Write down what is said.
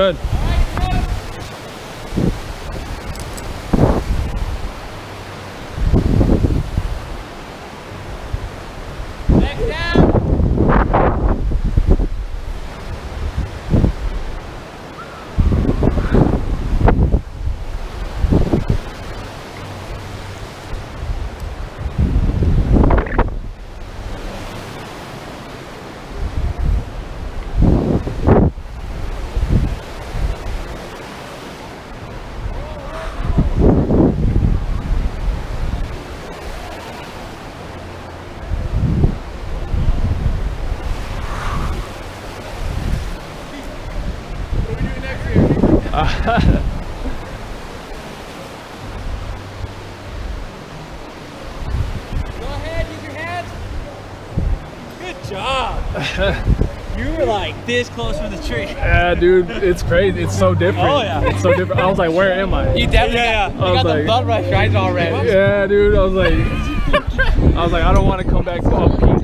good. Next down. Go ahead, use your hands. Good job. You were like this close from the tree. Yeah, dude, it's crazy. It's so different. Oh, yeah. It's so different. I was like, where am I? You definitely got, you got the blood rush right already. Yeah, dude. I was like, I don't want to come back to a peak